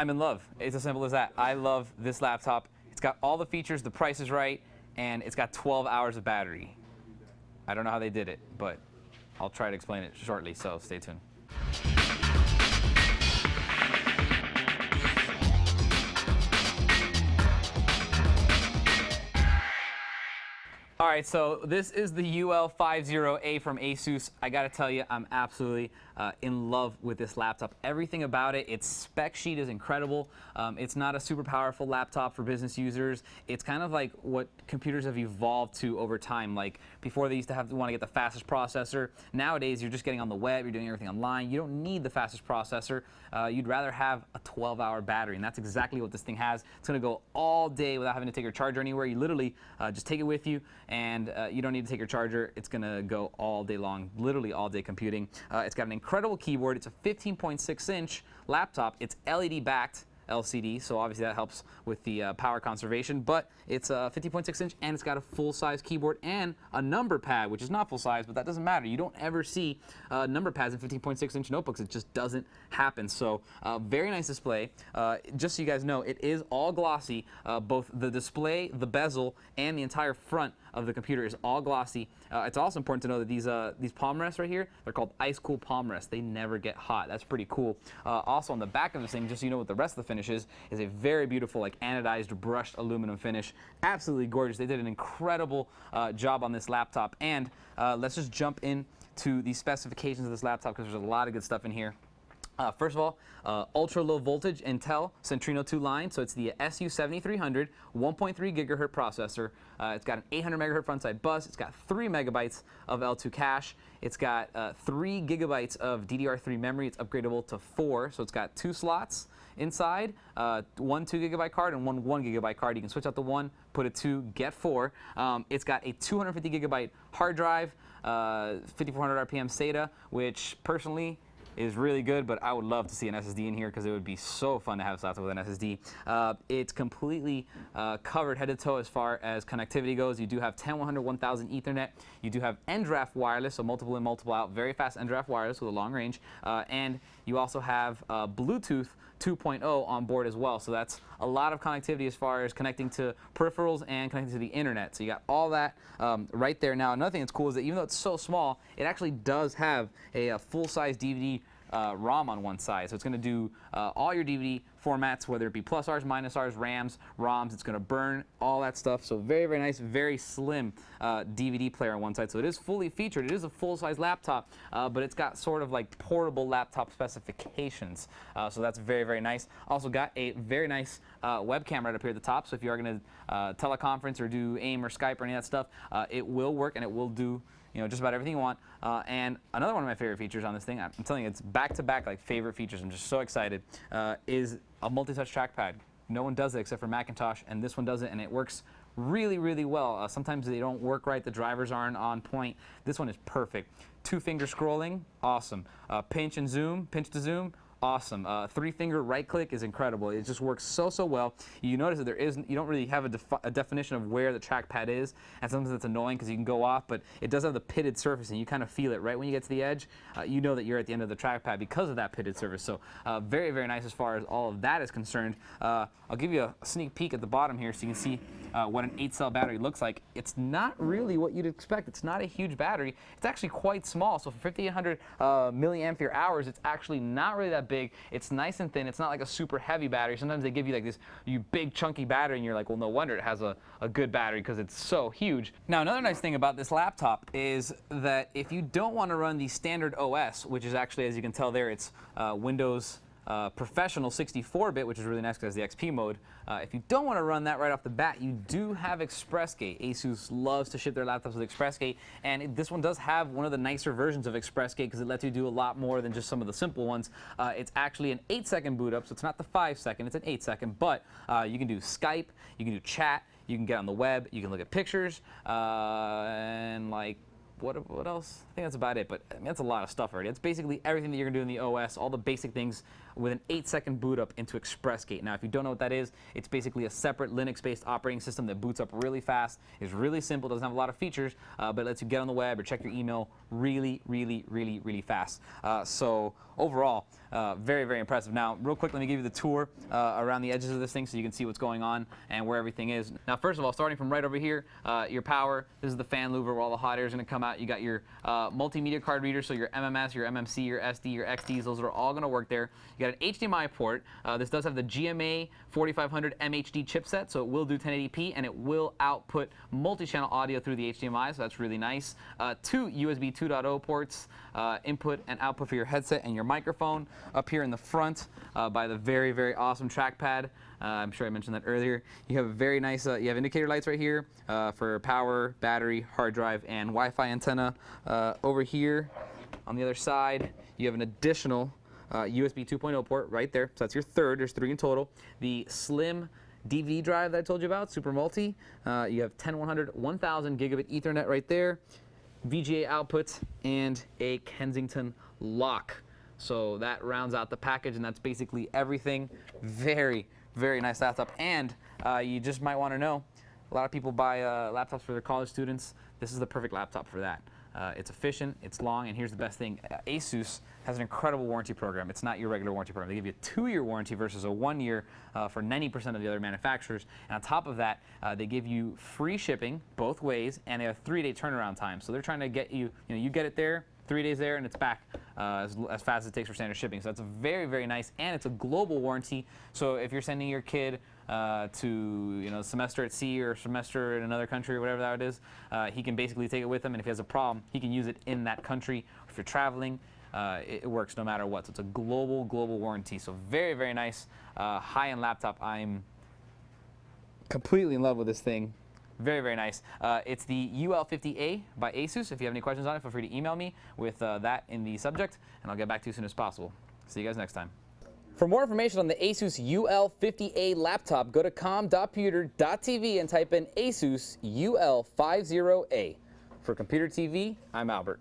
I'm in love. It's as simple as that. I love this laptop. It's got all the features, the price is right, and it's got 12 hours of battery. I don't know how they did it, but I'll try to explain it shortly, so stay tuned. All right, so this is the UL50A from ASUS. I gotta tell you, I'm absolutely in love with this laptop. Everything about it, its spec sheet is incredible. It's not a super powerful laptop for business users. It's kind of like what computers have evolved to over time. Like before they used to want to get the fastest processor. Nowadays, you're just getting on the web, you're doing everything online. You don't need the fastest processor. You'd rather have a 12-hour battery, and that's exactly what this thing has. It's gonna go all day without having to take your charger anywhere. You literally just take it with you, and you don't need to take your charger. It's going to go all day long, literally all day computing. It's got an incredible keyboard. It's a 15.6-inch laptop. It's LED backed. LCD, so obviously that helps with the power conservation, but it's a 50.6-inch and it's got a full-size keyboard and a number pad, which is not full-size, but that doesn't matter. You don't ever see number pads in 15.6-inch notebooks. It just doesn't happen. So very nice display. Just so you guys know, it is all glossy. Both the display, the bezel, and the entire front of the computer is all glossy. It's also important to know that these palm rests right here, they're called ice cool palm rests. They never get hot. That's pretty cool. Also on the back of this thing, just so you know what the rest of the finish is a very beautiful, like, anodized brushed aluminum finish. Absolutely gorgeous. They did an incredible job on this laptop. And let's just jump into the specifications of this laptop, because there's a lot of good stuff in here. First of all, ultra low voltage Intel Centrino 2 line, so it's the SU7300 1.3 gigahertz processor. It's got an 800 megahertz frontside bus. It's got 3 megabytes of L2 cache. It's got 3 gigabytes of DDR3 memory. It's upgradable to 4, so it's got 2 slots inside, one 2 gigabyte card and one 1 gigabyte card. You can switch out the 1, put a 2, get 4. It's got a 250 gigabyte hard drive, 5400 RPM SATA, which personally is really good, but I would love to see an SSD in here because it would be so fun to have a laptop with an SSD. It's completely covered head to toe as far as connectivity goes. You do have 10100 1000 Ethernet. You do have end-draft wireless, so multiple in, multiple out, very fast end-draft wireless with a long range. And you also have Bluetooth 2.0 on board as well. So that's a lot of connectivity as far as connecting to peripherals and connecting to the internet. So you got all that right there. Now, another thing that's cool is that even though it's so small, it actually does have a full-size DVD ROM on one side. So it's going to do all your DVD formats, whether it be plus Rs, minus Rs, RAMs, ROMs. It's going to burn all that stuff. So very, very nice, very slim DVD player on one side. So it is fully featured. It is a full-size laptop, but it's got sort of like portable laptop specifications. So that's very, very nice. Also got a very nice webcam right up here at the top. So if you are going to teleconference or do AIM or Skype or any of that stuff, it will work, and it will do, you know, just about everything you want. And another one of my favorite features on this thing, I'm telling you, it's back-to-back like favorite features. I'm just so excited. Is a multi-touch trackpad. No one does it except for Macintosh, and this one does it, and it works really, really well. Sometimes they don't work right. The drivers aren't on point. This one is perfect. 2-finger scrolling, awesome. Pinch and zoom, pinch to zoom, awesome. 3-finger right click is incredible. It just works so well. You notice that you don't really have a definition of where the trackpad is, and sometimes that's annoying because you can go off, but it does have the pitted surface, and you kind of feel it right when you get to the edge. You know that you're at the end of the trackpad because of that pitted surface. So very, very nice as far as all of that is concerned. I'll give you a sneak peek at the bottom here so you can see what an 8-cell battery looks like. It's not really what you'd expect. It's not a huge battery. It's actually quite small. So for 5800 milliampere hours, it's actually not really that big. It's nice and thin. It's not like a super heavy battery. Sometimes they give you like this big chunky battery, and you're like, well, no wonder it has a good battery because it's so huge. Now, another nice thing about this laptop is that if you don't want to run the standard OS, which is actually, as you can tell there, it's Windows Professional 64-bit, which is really nice because it's the XP mode. If you don't want to run that right off the bat, you do have ExpressGate. ASUS loves to ship their laptops with ExpressGate, and this one does have one of the nicer versions of ExpressGate because it lets you do a lot more than just some of the simple ones. It's actually an 8-second boot up, so it's not the 5-second, it's an 8-second, but you can do Skype, you can do chat, you can get on the web, you can look at pictures, and like, what else? I think that's about it, but I mean, that's a lot of stuff already. It's basically everything that you're going to do in the OS, all the basic things with an 8-second boot up into ExpressGate. Now, if you don't know what that is, it's basically a separate Linux-based operating system that boots up really fast. It's really simple, doesn't have a lot of features, but lets you get on the web or check your email really fast. So overall, very, very impressive. Now, real quick, let me give you the tour around the edges of this thing so you can see what's going on and where everything is. Now, first of all, starting from right over here, your power. This is the fan louver where all the hot air is going to come out. You got your multimedia card reader, so your MMS, your MMC, your SD, your XDs, those are all going to work there. You got an HDMI port. This does have the GMA 4500 MHD chipset, so it will do 1080p, and it will output multi-channel audio through the HDMI, so that's really nice. 2 USB 2.0 ports, input and output for your headset and your microphone. Up here in the front, by the very, very awesome trackpad. I'm sure I mentioned that earlier. You have a very nice, you have indicator lights right here for power, battery, hard drive, and Wi-Fi antenna. Over here, on the other side, you have an additional USB 2.0 port right there. So that's your third. There's 3 in total. The slim DVD drive that I told you about, Super Multi. You have 10100, 1000 gigabit Ethernet right there. VGA outputs and a Kensington lock. So that rounds out the package, and that's basically everything. Very, very nice laptop. And you just might want to know, a lot of people buy laptops for their college students. This is the perfect laptop for that. It's efficient, it's long, and here's the best thing. ASUS has an incredible warranty program. It's not your regular warranty program. They give you a 2-year warranty versus a 1-year for 90% of the other manufacturers. And on top of that, they give you free shipping both ways, and they have 3-day turnaround time. So they're trying to get you, you get it there, 3 days there, and it's back as fast as it takes for standard shipping. So that's very, very nice, and it's a global warranty. So if you're sending your kid to semester at sea or semester in another country or whatever that is, he can basically take it with him, and if he has a problem, he can use it in that country. If you're traveling, it works no matter what. So it's a global warranty. So very, very nice high-end laptop. I'm completely in love with this thing. Very, very nice. It's the UL50A by ASUS. If you have any questions on it, feel free to email me with that in the subject, and I'll get back to you as soon as possible. See you guys next time. For more information on the ASUS UL50A laptop, go to com.puter.tv and type in ASUS UL50A. For Computer TV, I'm Albert.